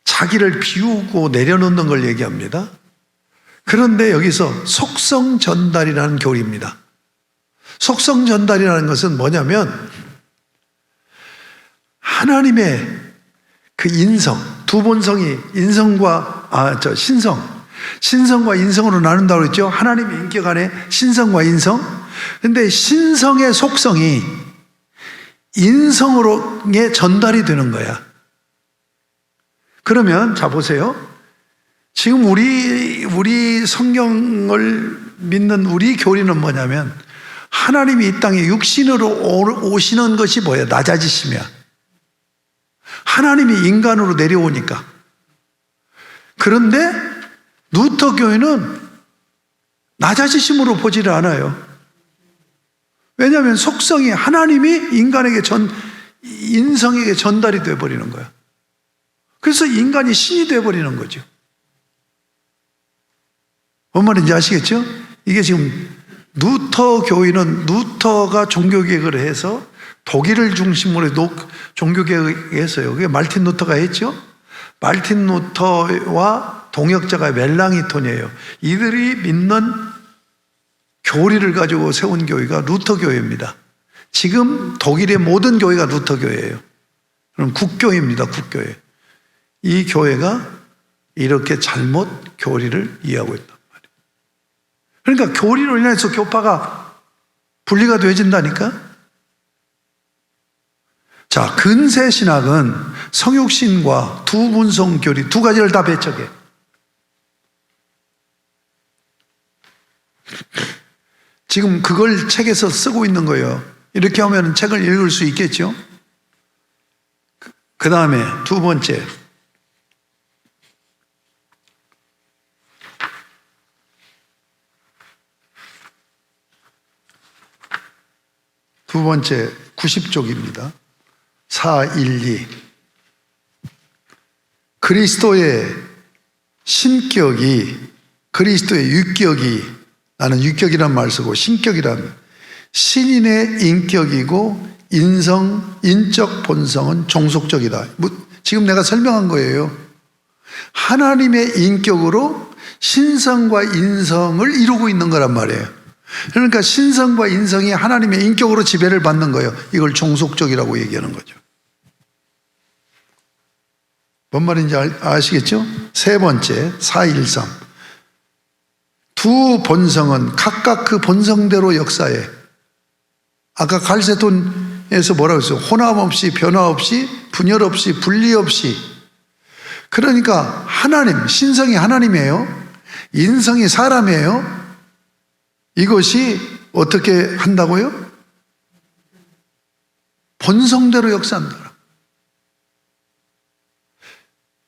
자기를 비우고 내려놓는 걸 얘기합니다. 그런데 여기서 속성 전달이라는 교리입니다. 속성 전달이라는 것은 뭐냐면 하나님의 그 인성, 두 본성이 인성과 신성과 인성으로 나눈다고 그랬죠. 하나님의 인격 안에 신성과 인성. 근데 신성의 속성이 인성으로의 전달이 되는 거야. 그러면 자 보세요. 지금 우리 성경을 믿는 우리 교리는 뭐냐면 하나님이 이 땅에 육신으로 오시는 것이 뭐예요? 낮아지시면 하나님이 인간으로 내려오니까. 그런데 루터 교회는 낮아지심으로 보지를 않아요. 왜냐하면 속성이 하나님이 인간에게 인성에게 전달이 되어버리는 거야. 그래서 인간이 신이 되어버리는 거죠. 뭔 말인지 아시겠죠? 이게 지금 루터 교회는 루터가 종교개혁을 해서 독일을 중심으로 종교개혁을 했어요. 그게 말틴 루터가 했죠. 말틴 루터와 동역자가 멜랑이톤이에요. 이들이 믿는 교리를 가지고 세운 교회가 루터 교회입니다. 지금 독일의 모든 교회가 루터 교회예요. 그럼 국교회입니다. 국교회. 이 교회가 이렇게 잘못 교리를 이해하고 있단 말이에요. 그러니까 교리로 인해서 교파가 분리가 되어진다니까. 자, 근세 신학은 성육신과 두 본성 교리 두 가지를 다 배척해. 지금 그걸 책에서 쓰고 있는 거예요. 이렇게 하면 책을 읽을 수 있겠죠? 그 다음에 두 번째. 두 번째 90쪽입니다. 412. 그리스도의 신격이 그리스도의 육격이, 나는 육격이란 말 쓰고 신격이란 신인의 인격이고 인적 본성은 종속적이다. 지금 내가 설명한 거예요. 하나님의 인격으로 신성과 인성을 이루고 있는 거란 말이에요. 그러니까 신성과 인성이 하나님의 인격으로 지배를 받는 거예요. 이걸 종속적이라고 얘기하는 거죠. 뭔 말인지 아시겠죠? 세 번째, 413. 두 본성은 각각 그 본성대로 역사해. 아까 갈세돈에서 뭐라고 했어요? 혼합 없이, 변화 없이, 분열 없이, 분리 없이. 그러니까 하나님, 신성이 하나님이에요. 인성이 사람이에요. 이것이 어떻게 한다고요? 본성대로 역사한다.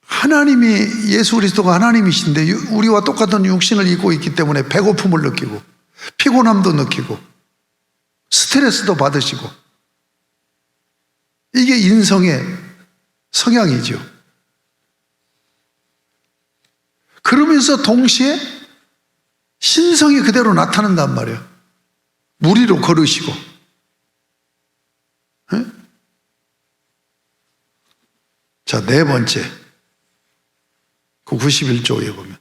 하나님이, 예수 그리스도가 하나님이신데 우리와 똑같은 육신을 입고 있기 때문에 배고픔을 느끼고 피곤함도 느끼고 스트레스도 받으시고, 이게 인성의 성향이죠. 그러면서 동시에 신성이 그대로 나타난단 말이에요. 무리로 걸으시고. 네? 자, 네 번째. 그 91쪽에 보면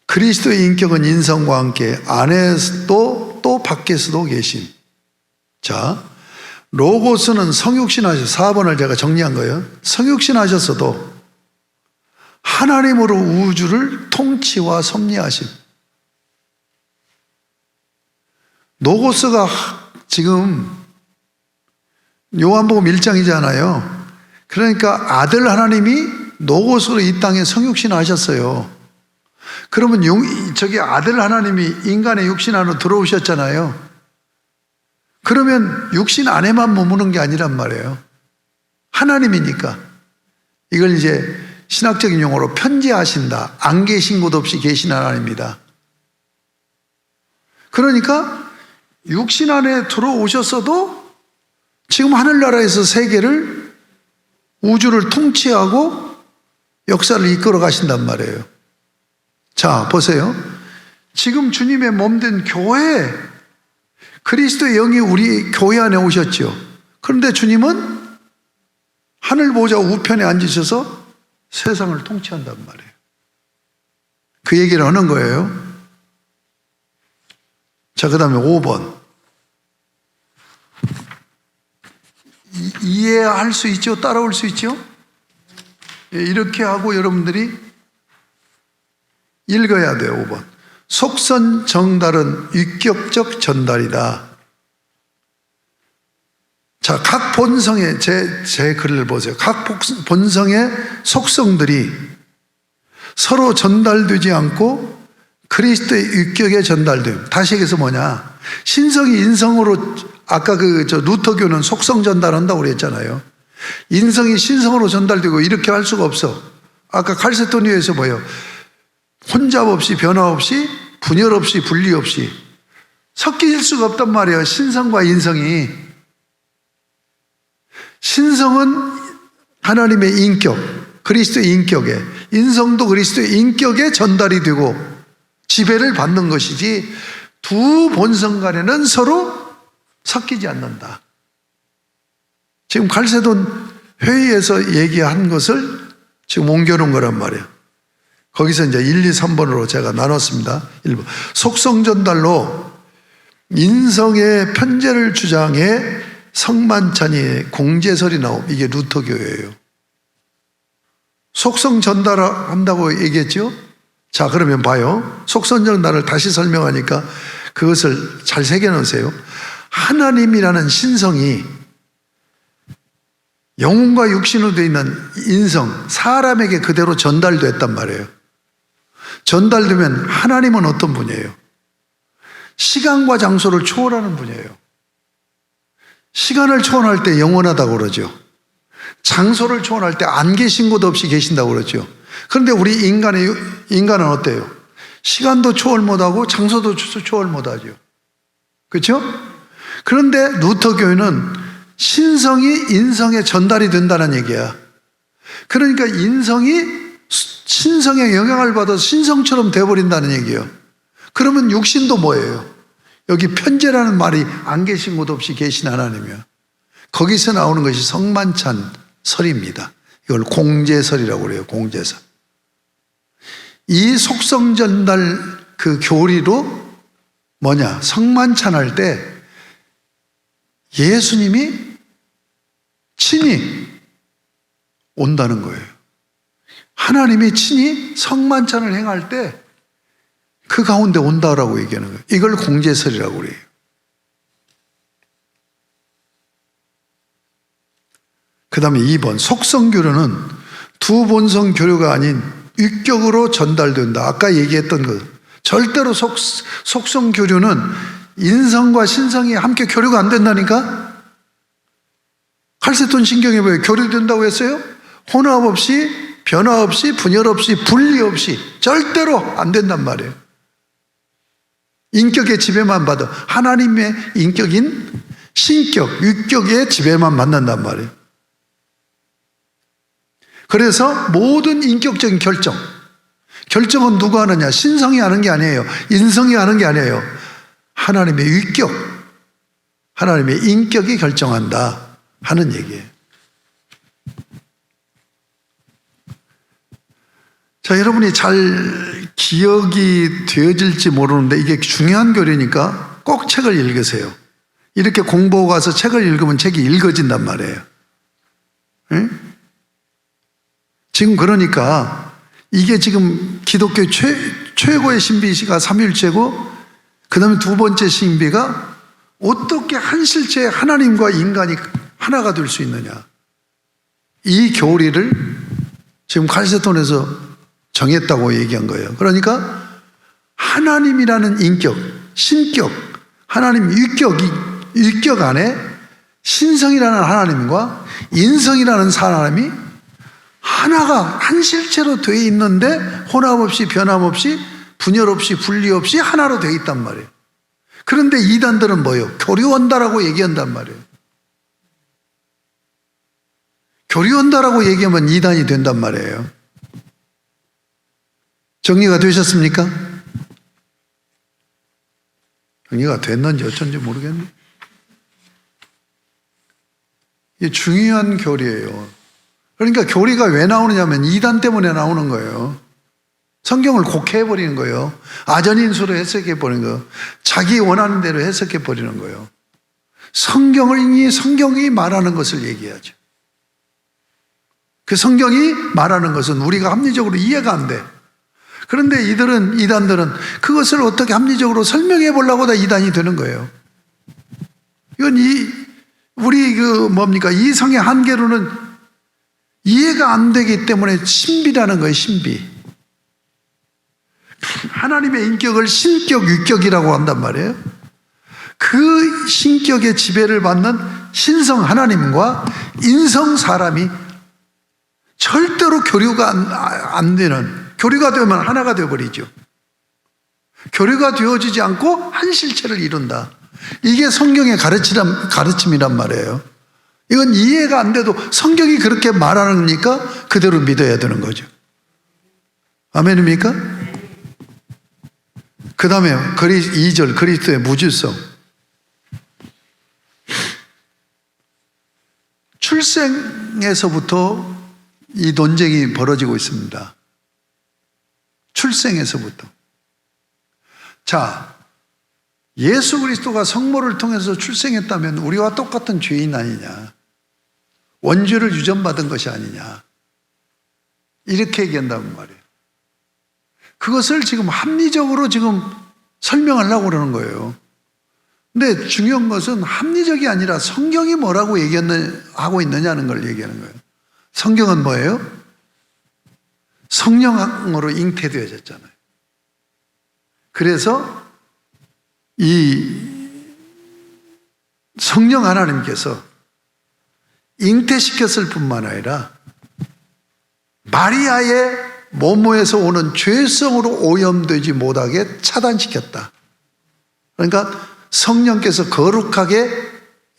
그리스도의 인격은 인성과 함께 안에서도 또 밖에서도 계신. 자, 로고스는 성육신 하셔서 4번을 제가 정리한 거예요. 성육신 하셨어도 하나님으로 우주를 통치와 섭리하심. 노고스가 지금 요한복음 1장이잖아요. 그러니까 아들 하나님이 노고스로 이 땅에 성육신 하셨어요. 그러면 저기 아들 하나님이 인간의 육신 안으로 들어오셨잖아요. 그러면 육신 안에만 머무는 게 아니란 말이에요. 하나님이니까. 이걸 이제 신학적인 용어로 편재하신다. 안 계신 곳 없이 계신 하나님입니다. 그러니까 육신 안에 들어오셨어도 지금 하늘나라에서 세계를, 우주를 통치하고 역사를 이끌어 가신단 말이에요. 자, 보세요. 지금 주님의 몸된 교회, 그리스도의 영이 우리 교회 안에 오셨죠. 그런데 주님은 하늘 보좌 우편에 앉으셔서 세상을 통치한단 말이에요. 그 얘기를 하는 거예요. 자, 그 다음에 5번. 이해할 수 있죠? 따라올 수 있죠? 이렇게 하고 여러분들이 읽어야 돼요. 5번. 속선 정달은 유격적 전달이다. 자, 각 본성의 제 글을 보세요. 각 본성의 속성들이 서로 전달되지 않고 그리스도의 유격에 전달돼요. 다시 얘기해서 뭐냐? 신성이 인성으로, 아까 루터교는 속성 전달한다고 그랬잖아요. 인성이 신성으로 전달되고 이렇게 할 수가 없어. 아까 칼세토니에서 뭐예요? 혼잡 없이, 변화 없이, 분열 없이, 분리 없이 섞일 수가 없단 말이에요. 신성과 인성이. 신성은 하나님의 인격, 그리스도의 인격에, 인성도 그리스도의 인격에 전달이 되고 지배를 받는 것이지, 두 본성 간에는 서로 섞이지 않는다. 지금 칼세돈 회의에서 얘기한 것을 지금 옮겨놓은 거란 말이에요. 거기서 이제 1, 2, 3번으로 제가 나눴습니다. 1번. 속성 전달로 인성의 편재를 주장해 성만찬이 공제설이 나옴. 이게 루터교예요. 속성 전달한다고 얘기했죠? 자, 그러면 봐요. 속성 전달을 다시 설명하니까 그것을 잘 새겨놓으세요. 하나님이라는 신성이 영혼과 육신으로 되어 있는 인성, 사람에게 그대로 전달됐단 말이에요. 전달되면 하나님은 어떤 분이에요? 시간과 장소를 초월하는 분이에요. 시간을 초월할 때 영원하다고 그러죠. 장소를 초월할 때 안 계신 곳 없이 계신다고 그러죠. 그런데 우리 인간은 어때요? 시간도 초월 못하고 장소도 초월 못하죠. 그렇죠? 그런데 루터교회는 신성이 인성에 전달이 된다는 얘기야. 그러니까 인성이 신성의 영향을 받아서 신성처럼 되어버린다는 얘기예요. 그러면 육신도 뭐예요? 여기 편재라는 말이 안 계신 곳 없이 계신 하나님이야. 거기서 나오는 것이 성만찬 설입니다. 이걸 공제설이라고 그래요. 공제설. 이 속성 전달 그 교리로 뭐냐? 성만찬할 때 예수님이 친히 온다는 거예요. 하나님이 친히 성만찬을 행할 때 그 가운데 온다라고 얘기하는 거예요. 이걸 공제설이라고 그래요. 그 다음에 2번. 속성교류는 두 본성 교류가 아닌 유격으로 전달된다. 아까 얘기했던 것. 절대로 속성교류는 인성과 신성이 함께 교류가 안 된다니까? 칼세톤 신경에 보여 교류된다고 했어요? 혼합 없이, 변화 없이, 분열 없이, 분리 없이 절대로 안 된단 말이에요. 인격의 지배만 받아. 하나님의 인격인 신격, 육격의 지배만 받는단 말이에요. 그래서 모든 인격적인 결정은 누가 하느냐? 신성이 하는 게 아니에요. 인성이 하는 게 아니에요. 하나님의 육격, 하나님의 인격이 결정한다 하는 얘기예요. 자, 여러분이 잘 기억이 되어질지 모르는데 이게 중요한 교리니까 꼭 책을 읽으세요. 이렇게 공부하고 가서 책을 읽으면 책이 읽어진단 말이에요. 응? 지금 그러니까 이게 지금 기독교 최고의 신비가 삼위일체고, 그 다음에 두 번째 신비가 어떻게 한 실체에 하나님과 인간이 하나가 될 수 있느냐. 이 교리를 지금 칼세톤에서 정했다고 얘기한 거예요. 그러니까 하나님이라는 인격, 신격, 하나님 육격 안에 신성이라는 하나님과 인성이라는 사람이 하나가 한 실체로 되어 있는데 혼합 없이 변함 없이 분열 없이 분리 없이 하나로 되어 있단 말이에요. 그런데 이단들은 뭐예요? 교류한다라고 얘기한단 말이에요. 교류한다라고 얘기하면 이단이 된단 말이에요. 정리가 되셨습니까? 정리가 됐는지 어쩐지 모르겠네. 이게 중요한 교리예요. 그러니까 교리가 왜 나오느냐면 이단 때문에 나오는 거예요. 성경을 곡해버리는 거예요. 아전인수로 해석해버리는 거예요. 자기 원하는 대로 해석해버리는 거예요. 성경이 말하는 것을 얘기하죠. 그 성경이 말하는 것은 우리가 합리적으로 이해가 안 돼. 그런데 이단들은 그것을 어떻게 합리적으로 설명해 보려고 다 이단이 되는 거예요. 이건 우리 이성의 한계로는 이해가 안 되기 때문에 신비라는 거예요, 신비. 하나님의 인격을 신격, 육격이라고 한단 말이에요. 그 신격의 지배를 받는 신성 하나님과 인성 사람이 절대로 교류가 안 되는, 교류가 되면 하나가 되어버리죠. 교류가 되어지지 않고 한 실체를 이룬다. 이게 성경의 가르침이란 말이에요. 이건 이해가 안 돼도 성경이 그렇게 말하니까 그대로 믿어야 되는 거죠. 아멘입니까? 그 다음에 2절 그리스도의 무질성. 출생에서부터 이 논쟁이 벌어지고 있습니다. 출생에서부터. 자, 예수 그리스도가 성모를 통해서 출생했다면 우리와 똑같은 죄인 아니냐, 원죄를 유전받은 것이 아니냐, 이렇게 얘기한다는 말이에요. 그것을 지금 합리적으로 지금 설명하려고 그러는 거예요. 근데 중요한 것은 합리적이 아니라 성경이 뭐라고 하고 있느냐는 걸 얘기하는 거예요. 성경은 뭐예요? 성령으로 잉태되어졌잖아요. 그래서 이 성령 하나님께서 잉태시켰을 뿐만 아니라 마리아의 모모에서 오는 죄성으로 오염되지 못하게 차단시켰다. 그러니까 성령께서 거룩하게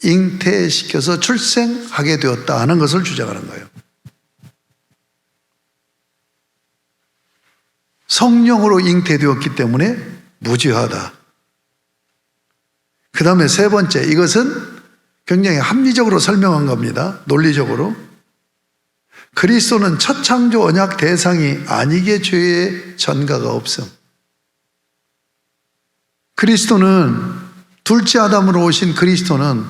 잉태시켜서 출생하게 되었다 하는 것을 주장하는 거예요. 성령으로 잉태되었기 때문에 무죄하다. 그 다음에 세 번째, 이것은 굉장히 합리적으로 설명한 겁니다. 논리적으로. 그리스도는 첫 창조 언약 대상이 아니게 죄의 전가가 없음. 그리스도는 둘째 아담으로 오신 그리스도는,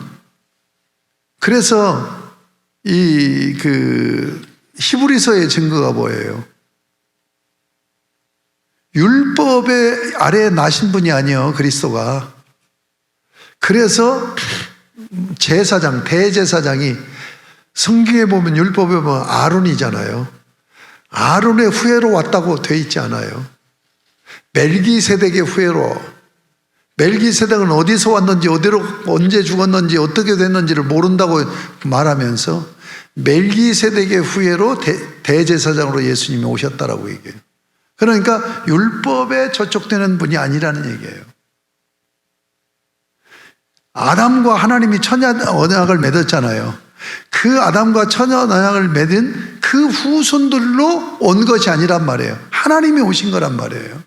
그래서 히브리서의 증거가 뭐예요? 율법의 아래에 나신 분이 아니에요, 그리스도가. 그래서 제사장, 대제사장이 성경에 보면, 율법에 보면 아론이잖아요. 아론의 후예로 왔다고 돼 있지 않아요. 멜기세덱의 후예로. 멜기세덱은 어디서 왔는지, 어디로 언제 죽었는지, 어떻게 됐는지를 모른다고 말하면서 멜기세덱의 후예로 대제사장으로 예수님이 오셨다라고 얘기해요. 그러니까 율법에 저촉되는 분이 아니라는 얘기예요. 아담과 하나님이 천연 언약을 맺었잖아요. 그 아담과 천연 언약을 맺은 그 후손들로 온 것이 아니란 말이에요. 하나님이 오신 거란 말이에요.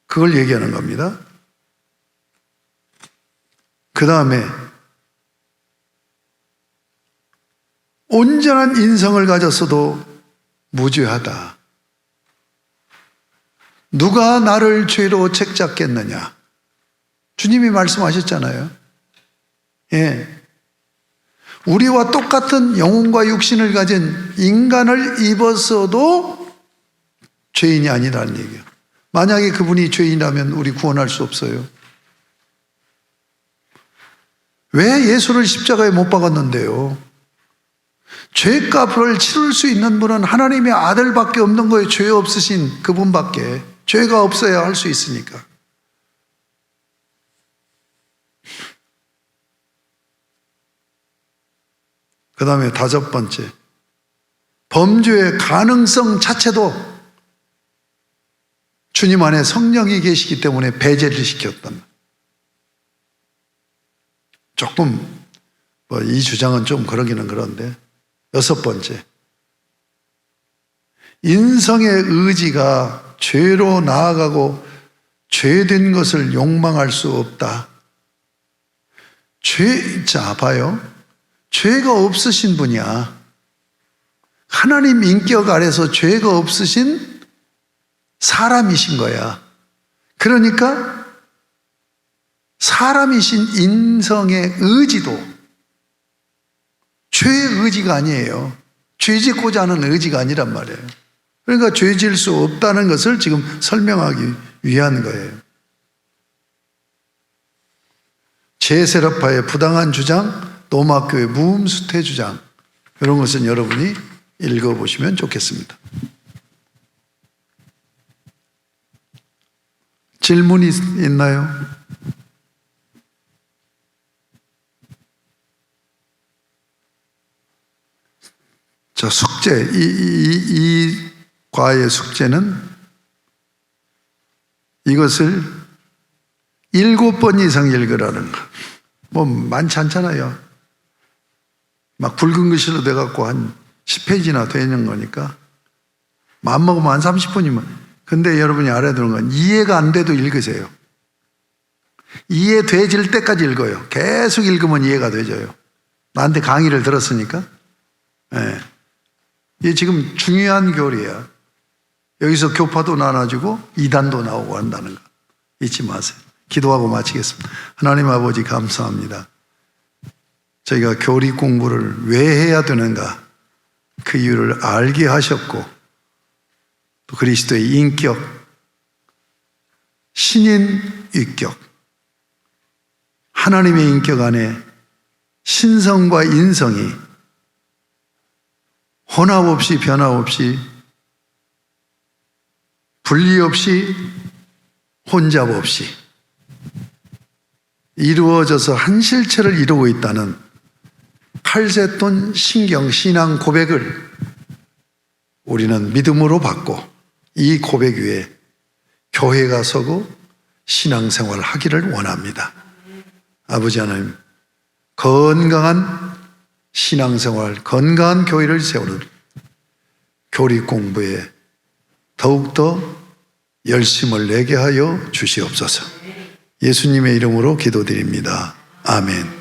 그걸 얘기하는 겁니다. 그 다음에 온전한 인성을 가졌어도 무죄하다. 누가 나를 죄로 책잡겠느냐? 주님이 말씀하셨잖아요. 예. 우리와 똑같은 영혼과 육신을 가진 인간을 입었어도 죄인이 아니라는 얘기예요. 만약에 그분이 죄인이라면 우리 구원할 수 없어요. 왜 예수를 십자가에 못 박았는데요? 죄값을 치를 수 있는 분은 하나님의 아들밖에 없는 거예요. 죄 없으신 그분밖에. 죄가 없어야 할 수 있으니까. 그 다음에 5번째, 범죄의 가능성 자체도 주님 안에 성령이 계시기 때문에 배제를 시켰단. 조금 이 주장은 좀 그러기는 그런데, 6번째, 인성의 의지가 죄로 나아가고 죄된 것을 욕망할 수 없다. 자, 봐요. 죄가 없으신 분이야. 하나님 인격 아래서 죄가 없으신 사람이신 거야. 그러니까 사람이신 인성의 의지도 죄의 의지가 아니에요. 죄 짓고자 하는 의지가 아니란 말이에요. 그러니까 죄 지을 수 없다는 것을 지금 설명하기 위한 거예요. 제세라파의 부당한 주장, 로마교회 무음수태 주장, 이런 것은 여러분이 읽어보시면 좋겠습니다. 질문이 있나요? 자, 숙제, 이 과의 숙제는 이것을 7번 이상 읽으라는 거. 뭐 많지 않잖아요. 막 굵은 글씨로 돼갖고 한 10페이지나 되는 거니까 마음먹으면 한 30분이면. 근데 여러분이 알아야 되는 건 이해가 안 돼도 읽으세요. 이해돼질 때까지 읽어요. 계속 읽으면 이해가 되져요. 나한테 강의를 들었으니까. 네. 이게 지금 중요한 교리야. 여기서 교파도 나눠주고 이단도 나오고 한다는 거 잊지 마세요. 기도하고 마치겠습니다. 하나님 아버지 감사합니다. 저희가 교리 공부를 왜 해야 되는가 그 이유를 알게 하셨고, 또 그리스도의 인격, 신인 위격, 하나님의 인격 안에 신성과 인성이 혼합 없이 변화 없이 분리 없이 혼잡 없이 이루어져서 한 실체를 이루고 있다는 칼세돈 신경 신앙 고백을 우리는 믿음으로 받고 이 고백 위에 교회가 서고 신앙생활을 하기를 원합니다. 아버지 하나님, 건강한 신앙생활, 건강한 교회를 세우는 교리 공부에 더욱더 열심을 내게 하여 주시옵소서. 예수님의 이름으로 기도드립니다. 아멘.